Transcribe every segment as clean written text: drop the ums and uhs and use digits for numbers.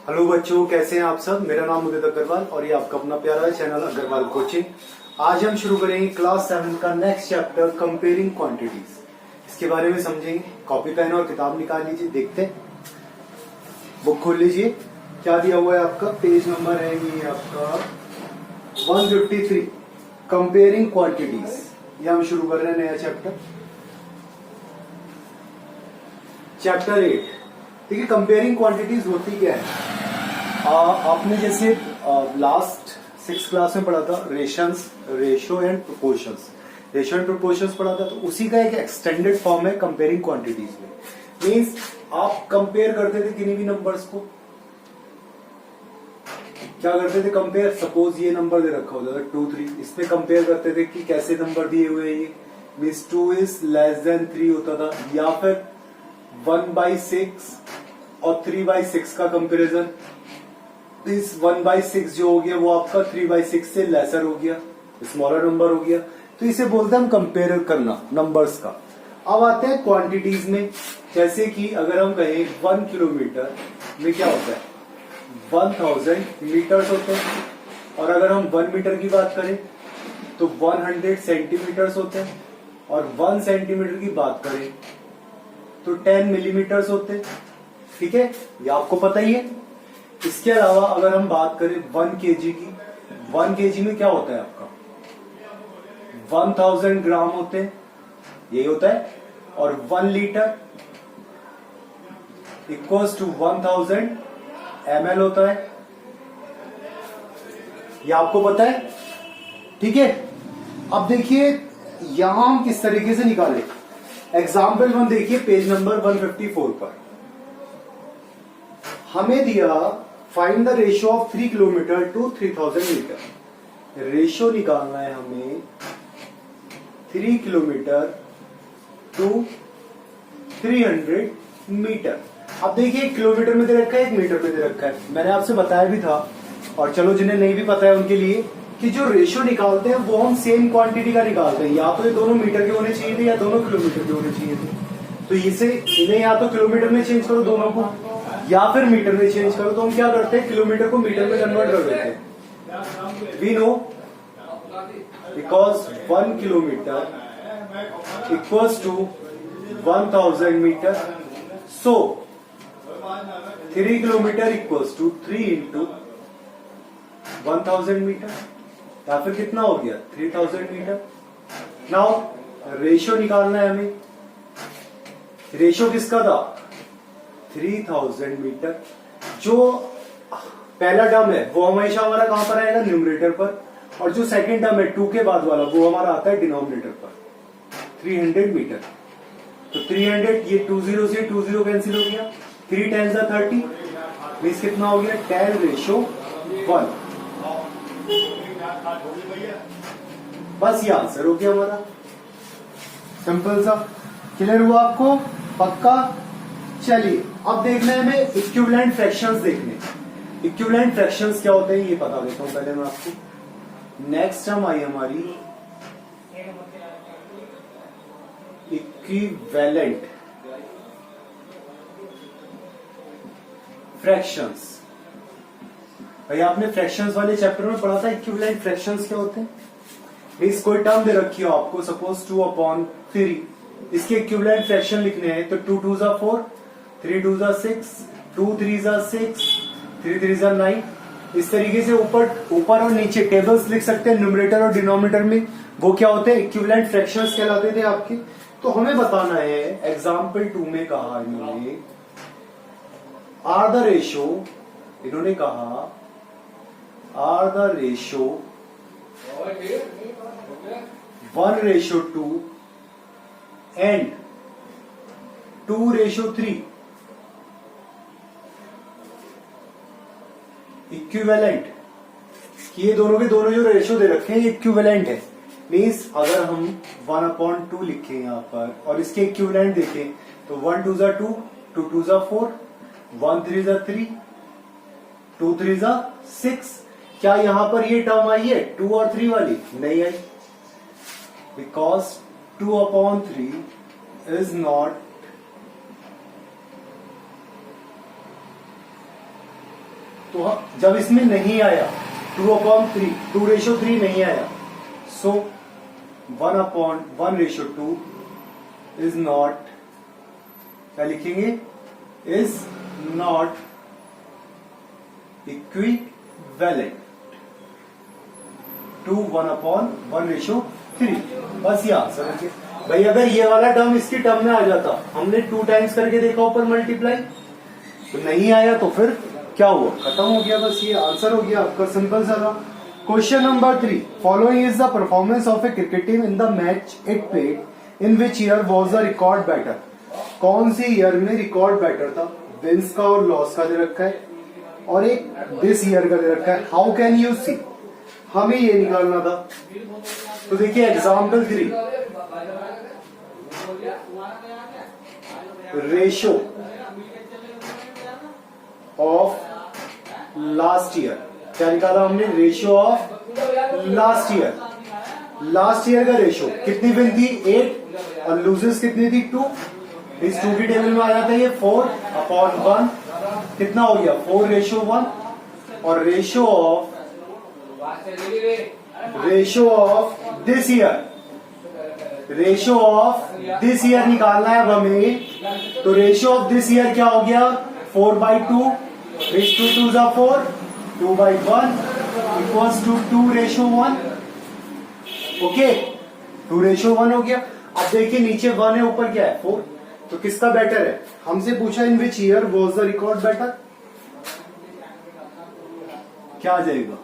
Hello बच्चों, कैसे हैं आप सब। मेरा नाम उदित अग्रवाल और ये आपका अपना प्यारा चैनल अग्रवाल कोचिंग। आज हम शुरू करेंगे क्लास 7 का नेक्स्ट चैप्टर कंपेयरिंग क्वांटिटीज। इसके बारे में समझेंगे। कॉपी पेन और किताब निकाल लीजिए। देखते हैं, बुक खोल लीजिए। क्या दिया हुआ है आपका, पेज नंबर है ये आपका 153, कंपेयरिंग क्वांटिटीज। ये हम शुरू कर रहे हैं नया चैप्टर 8। देखिए, कंपेयरिंग क्वांटिटीज होती क्या है। आपने जैसे लास्ट 6 क्लास में पढ़ा था ratio and proportions. Ratio and proportions पढ़ा था, तो उसी का एक एक्सटेंडेड फॉर्म है कंपेयरिंग क्वांटिटीज में। मींस आप कंपेयर करते थे किन्हीं भी नंबर्स को। क्या करते थे कंपेयर। सपोज ये नंबर दे रखा होता था 2 3, इस पे कंपेयर करते थे कि कैसे नंबर दिए हुए हैं ये। मींस 2 इज लेस देन 3 होता था, या फिर 1/6 और 3/6 का कंपेरिजन। इस 1/6 जो हो गया वो आपका 3/6 से लेसर हो गया, स्मॉलर नंबर हो गया। तो इसे बोलते हैं हम कंपेयर करना नंबर्स का। अब आते हैं क्वांटिटीज में। जैसे कि अगर हम कहें 1 किलोमीटर में क्या होता है, 1000 मीटर्स होते हैं। और अगर हम 1 मीटर की बात करें तो 100 सेंटीमीटर्स होते हैं। और 1 सेंटीमीटर की बात करें तो 10 मिलीमीटर्स होते हैं। ठीक है, ये आपको पता ही है। इसके अलावा अगर हम बात करें 1 केजी की, 1 केजी में क्या होता है आपका 1000 ग्राम होते हैं, यही होता है। और 1 लीटर इक्वल्स टू 1000 ml होता है, ये आपको पता है। ठीक है, अब देखिए यहां हम किस तरीके से निकालें। एग्जाम्पल 1 देखिए, पेज नंबर 154 पर हमें दिया find the ratio of 3 kilometre to 3000 metre. Ratio निकालना है हमें 3 किलोमीटर टू 300 मीटर। अब देखिए, 1 किलोमीटर में दे रखा है, 1 मीटर में दे रखा है। मैंने आपसे बताया भी था, और चलो जिन्हें नहीं भी पता है उनके लिए, कि जो रेशियो निकालते हैं वो हम सेम क्वांटिटी का निकालते हैं। या तो ये दोनों मीटर के होने चाहिए थे या दोनों किलोमीटर के होने चाहिए थे। तो इन्हें या तो किलोमीटर में चेंज करो दोनों को, या फिर मीटर में चेंज करो। तो हम क्या करते हैं, किलोमीटर को मीटर में कन्वर्ट कर देते हैं। We know because 1 kilometre equals to 1000 metre. So 3 kilometre equals to 3 into 1000 metre, या फिर कितना हो गया 3000 मीटर। नाउ रेशियो निकालना है हमें। रेशियो किसका था 3000 मीटर। जो पहला टर्म है वो हमेशा हमारा कहां पर आएगा, न्यूमरेटर पर। और जो सेकंड टर्म है 2 के बाद वाला, वो हमारा आता है डिनोमिनेटर पर, 300 मीटर। तो 300, ये 20 से 20 कैंसिल हो गया, 3 10 30, मीन्स कितना हो गया 10:1। बस ये आंसर हो गया हमारा, सिंपल सा। क्लियर हुआ आपको, पक्का। चलिए अब देखना है हमें इक्विवेलेंट फ्रैक्शंस देखने। इक्विवेलेंट फ्रैक्शंस क्या होते हैं ये बता देता हूं पहले मैं आपको। नेक्स्ट टर्म आई हमारी इक्विवेलेंट फ्रैक्शंस। भाई आपने फ्रैक्शंस वाले चैप्टर में पढ़ा था इक्विवेलेंट फ्रैक्शंस क्या होते हैं। मीन्स कोई टर्म दे रखी हो आपको, सपोज 2/3, इसके इक्विवेलेंट फ्रैक्शन लिखने हैं तो 2 2 4, 3 2 6, 2 3 6, 3 3 9। इस तरीके से ऊपर और नीचे टेबल्स लिख सकते हैं न्यूमरेटर और डिनोमिनेटर में। वो क्या होते हैं, इक्विवेलेंट फ्रैक्शंस कहलाते थे आपके। तो हमें बताना है, एग्जाम्पल 2 में कहा इन्होंने आर द रेशियो, इन्होंने कहा are the ratio 1:2 and 2:3 equivalent. ये दोनों के दोनों जो रेशियो दे रखे हैं ये इक्विवेलेंट है। मीन्स अगर हम 1/2 लिखें यहां पर और इसके इक्विवेलेंट देखें तो 1 2 2, 2 2 4, 1 3 3, 2 3 6। क्या यहां पर ये टर्म आई है 2 और 3 वाली? नहीं आई, बिकॉज 2/3 इज नॉट तो जब इसमें नहीं आया 2/3, 2:3 नहीं आया, सो 1/1:2 इज नॉट, क्या लिखेंगे, इज नॉट इक्विवेलेंट टू 1/1:3। बस ये आंसर है भाई। अगर ये वाला टर्म इसकी टर्म में आ जाता, हमने 2 टाइम्स करके देखा ऊपर मल्टीप्लाई, तो नहीं आया तो फिर क्या हुआ, खत्म हो गया, बस ये आंसर हो गया आपका, सिंपल सा था। Question number 3, following is the performance of a cricket team in the match it played, in which year was the record batter. कौन से ईयर में रिकॉर्ड बैटर था, विंस का और लॉस का दे रखा है, और एक दिस ईयर का दे रखा है। हाउ कैन यू सी, हमें ये निकालना था। तो देखिए example 3, ratio of last year, क्या निकाला हमने, ratio of last year. Last year का रेशो कितनी विन थी, 8, और लूजेस कितनी थी, 2। इस 2 की टेबल में आ जाता है ये 4/1, कितना हो गया, 4:1। और ratio of this year, ratio of this year निकालना है अब हमें। तो रेशो ऑफ दिस ईयर क्या हो गया, 4/2, 2 2 4, 2/1 इक्वल्स टू 2:1। ओके, 2:1 हो गया। अब देखिए नीचे 1 है, ऊपर क्या है, 4। तो किसका बेटर है, हमसे पूछा in which year was the record better, क्या आ जाएगा,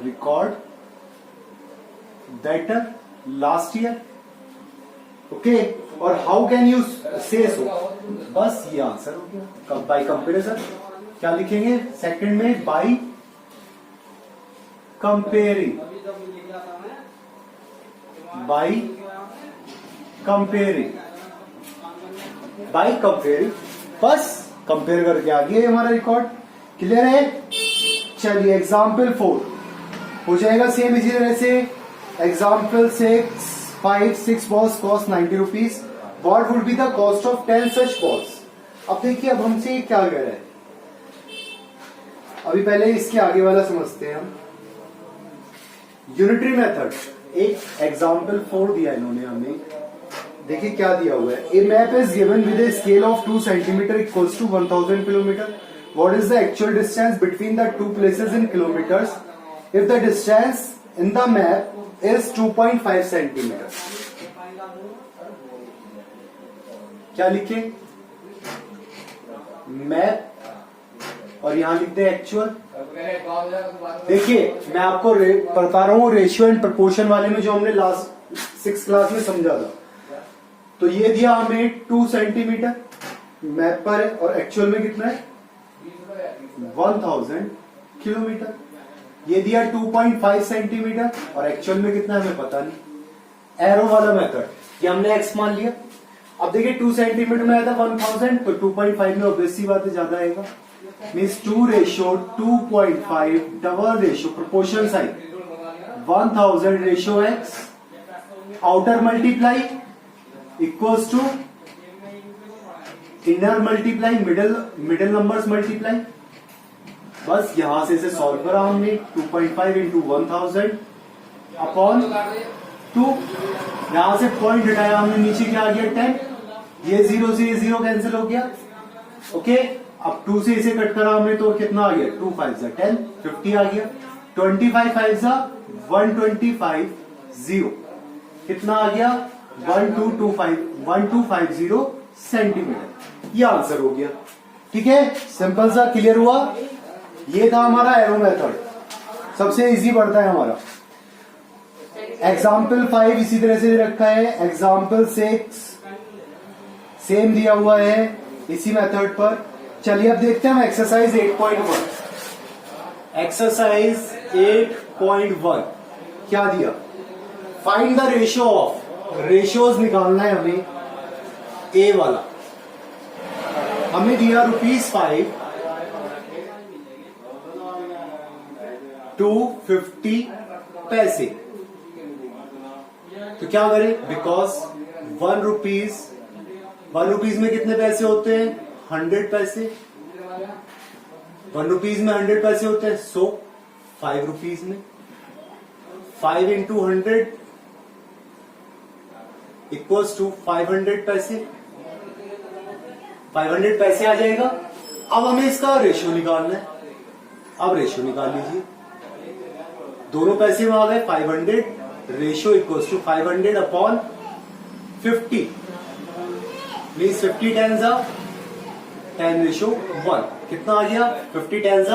record better last year. Okay, और how can you say so, बस ये आंसर हो गया। बाय कंपेरिजन क्या लिखेंगे, सेकंड में by comparing, by comparing, by comparing, बस कंपेयर करके आ गया हमारा रिकॉर्ड। क्लियर है। चलिए एग्जाम्पल 4 हो जाएगा सेम इसी तरह से। Example 6 balls cost 90 rupees. What would be the cost of 10 such balls? अब देखिए, अब हमसे ये क्या कह रहा है, अभी पहले इसके आगे वाला समझते हैं हम। यूनिटरी मेथड, एक एग्जाम्पल 4 दिया इन्होंने हमें, देखिए क्या दिया हुआ है। A map is given with a scale of 2 cm equals to 1000 kilometre. What is the actual distance between the 2 places in kilometres if the distance in the map is 2.5 centimetre. क्या लिखे, मैप और यहां लिखते हैं actual. देखिए मैं आपको बता रहा हूं, रेशियो एंड प्रपोर्शन वाले में जो हमने लास्ट 6th क्लास में समझा था, तो ये दिया हमें 2 सेंटीमीटर मैप पर है, और एक्चुअल में कितना है 1000 किलोमीटर। ये दिया 2.5 सेंटीमीटर और एक्चुअल में कितना हमें पता नहीं। एरो वाला मेथड, ये हमने एक्स मान लिया। अब देखिए 2 सेंटीमीटर में आया था 1000, तो 2.5 में ऑब्वियस सी बात है ज्यादा आएगा। Means 2:2.5 double ratio proportion sign 1000 ratio x, outer multiply equals to inner multiply, middle numbers multiply. बस यहां से इसे सॉल्व करा हमने, 2.5 इंटू 1000 अपॉन 2। यहां से पॉइंट हटाया हमने, नीचे क्या आ गया 10, ये 0 से ये 0 कैंसिल हो गया। ओके, अब 2 से इसे कट करा हमने तो कितना आ गया, 2 5 10, 50 आ गया। 25 5 125 0 कितना आ गया, 1250 सेंटीमीटर। ये आंसर हो गया। ठीक है, सिंपल सा, क्लियर हुआ। ये था हमारा एरो मेथड, सबसे इजी पड़ता है हमारा। एग्जाम्पल 5 इसी तरह से रखा है। एग्जाम्पल 6 सेम दिया हुआ है इसी मेथड पर। चलिए अब देखते हैं हम एक्सरसाइज 8.1। एक्सरसाइज 8.1 क्या दिया, find the ratio of, ratios निकालना है हमें। ए वाला हमें दिया ₹5 to 50 पैसे। तो क्या करें, बिकॉज 1 रुपीज में कितने पैसे होते हैं, 100 पैसे। ₹1 में 100 पैसे होते हैं, सो ₹5 में 5 इंटू 100 इक्वल्स टू 500 पैसे। 500 पैसे आ जाएगा। अब हमें इसका रेशियो निकालना है। अब रेशियो निकाल लीजिए, दोनों पैसे में आ गए 500, ratio equals to 500 upon 50 means 50 10 10:1। कितना आ गया? 50 10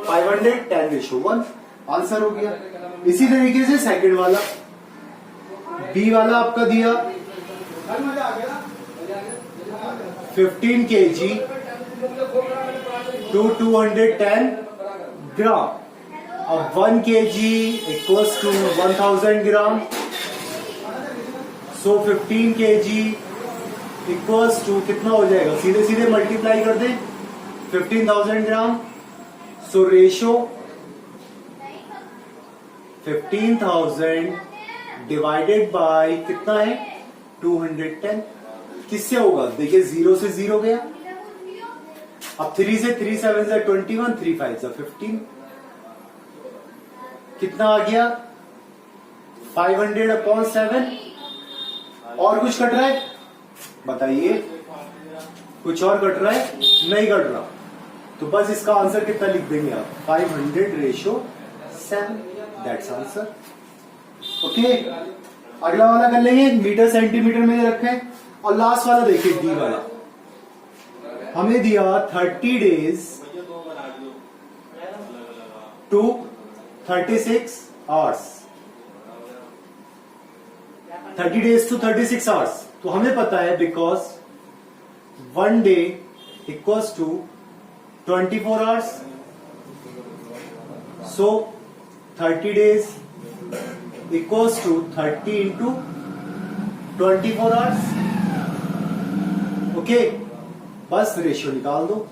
500 10:1 आंसर हो गया। इसी तरीके से सेकंड वाला, बी वाला आपका दिया 15 kg to 210 ग्राम। अब 1 kg equals to 1000 gram, so 15 kg equals to कितना हो जाएगा? सीधे सीधे मल्टीप्लाई कर दे 15,000 gram. So ratio 15,000 divided by कितना है? 210। किससे होगा? देखिए 0 से 0 गया। अब 3 से 3 7 से 21, 3 5 से 15। कितना आ गया? 500 अपॉन 7। और कुछ कट रहा है? बताइए, कुछ और कट रहा है? नहीं कट रहा। तो बस इसका आंसर कितना लिख देंगे आप? 500:7। That's answer. ओके, अगला वाला कर लेंगे, मीटर सेंटीमीटर में रखें। और लास्ट वाला देखिए, डी वाला हमें दिया 30 days to 36 hours। 30 days to 36 hours। तो हमें पता है because 1 day equals to 24 hours। So 30 days equals to 30 into 24 hours। Okay, बस रेशियो निकाल दो।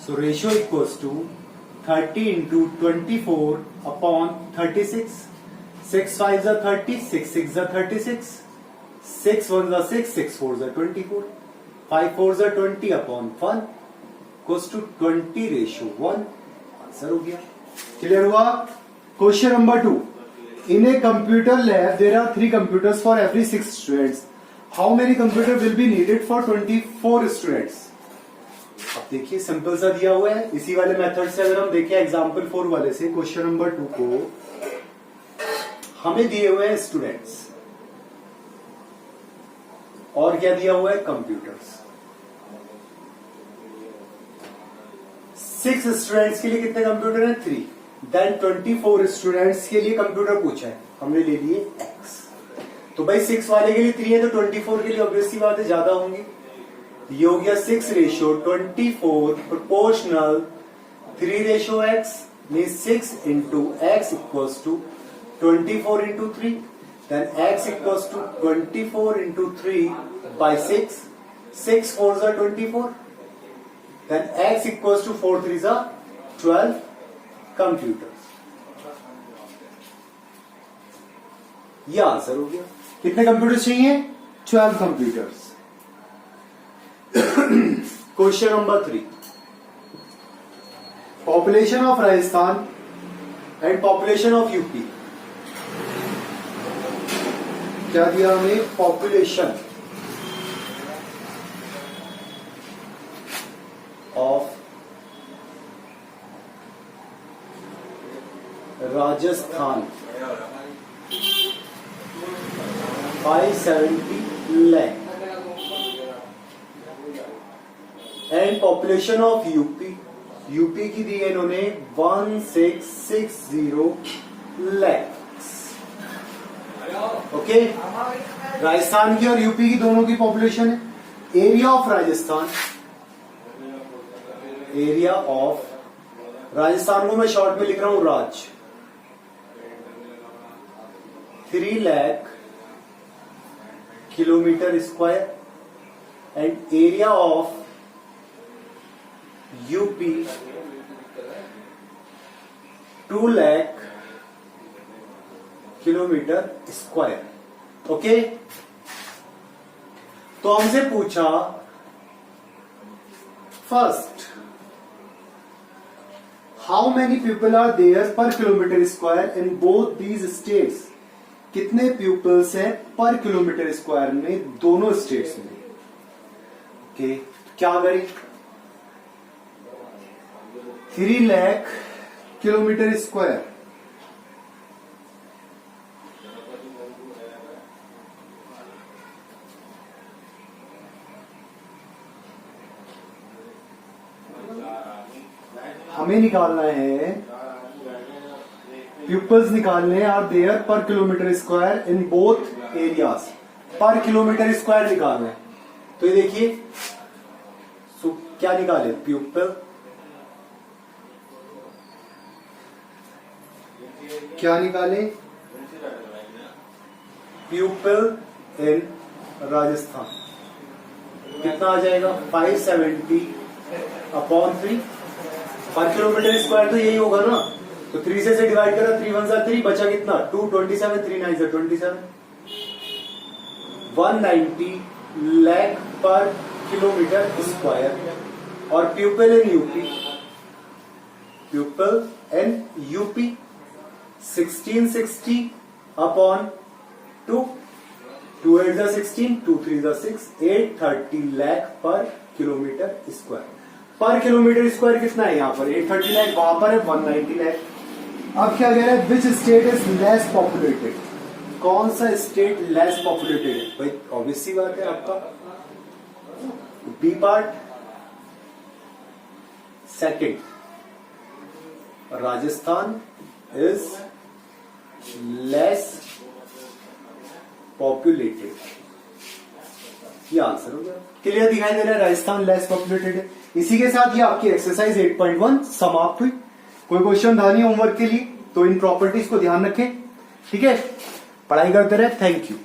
So ratio equals to 30 into 24 upon 36। 6 5 are 30, 6 6 are 36, 6 1 are 6, 6 4 are 24, 5 4 are 20 upon 1 equals to 20:1। Answer हो गया। Clear हुआ? Question number 2, in a computer lab there are 3 computers for every 6 students। How many computer will be needed for 24 students? अब देखिए simple सा दिया हुआ है। इसी वाले मेथड से अगर हम देखें एग्जाम्पल 4 वाले से क्वेश्चन नंबर 2 को, हमें दिए हुए हैं स्टूडेंट्स और क्या दिया हुआ है? कंप्यूटर्स। 6 स्टूडेंट्स के लिए कितने कंप्यूटर हैं? 3। देन 24 स्टूडेंट्स के लिए कंप्यूटर पूछा है, हमने ले लिए X। तो भाई 6 वाले के लिए 3 है, तो 24 के लिए ऑब्वियसली बात है ज्यादा होंगे। ये हो गया 6:24 proportional 3:X means 6 into X equals to 24 into 3। Then X equals to 24 into 3 by 6। 6 4s are 24। Then X equals to 4 3s are 12 computers. यह आंसर हो गया। कितने कंप्यूटर्स चाहिए? 12 computers. Question number 3, population of Rajasthan and population of UP. क्या दिया हमें? Population of Rajasthan 570 lakh and population of UP. UP की दी है इन्होंने 1660 lakhs। ओके, राजस्थान की और यूपी की दोनों की पॉपुलेशन है। Area of Rajasthan, area of Rajasthan को मैं शॉर्ट में लिख रहा हूं Raj, 3 lakh kilometre square. And area of UP 2 lakh kilometre square. Okay, तो हमसे पूछा first how many people are there per kilometre square in both these states, कितने पीपल्स हैं पर किलोमीटर स्क्वायर में दोनों स्टेट्स में। ओके, क्या करें, 3 लाख किलोमीटर स्क्वायर हमें निकालना है, प्यूपल्स निकालने हैं, are there per kilometre square in both areas, पर किलोमीटर स्क्वायर निकालना है। तो ये देखिए, सो क्या निकाले, प्यूपल, क्या निकाले, प्यूपल इन राजस्थान, कितना आ जाएगा 570 अपॉन 3 पर किलोमीटर स्क्वायर, तो यही होगा ना। तो 3 से डिवाइड करा, 3 1 3, बचा कितना 2, 27, 3 9 27, 190 लाख पर किलोमीटर स्क्वायर। और people in UP, people in UP 1660 upon 2, 2 8 16, 2 3 6, 830 lakh per kilometre square. Per kilometre square कितना है यहाँ पर, 830 लाख, वहां पर है 190 लाख। अब क्या कह रहा है, which state is less populated, कौन सा स्टेट लेस पॉपुलेटेड है। भाई ऑब्वियस सी बात है, आपका B part, second Rajasthan is less populated, ये आंसर हो गया। क्लियर दिखाई दे रहा है, राजस्थान लेस पॉपुलेटेड है। इसी के साथ ये आपकी एक्सरसाइज 8.1 समाप्त हुई। कोई क्वेश्चन था नहीं होमवर्क के लिए, तो इन प्रॉपर्टीज को ध्यान रखें, ठीक है। पढ़ाई करते रहे, थैंक यू।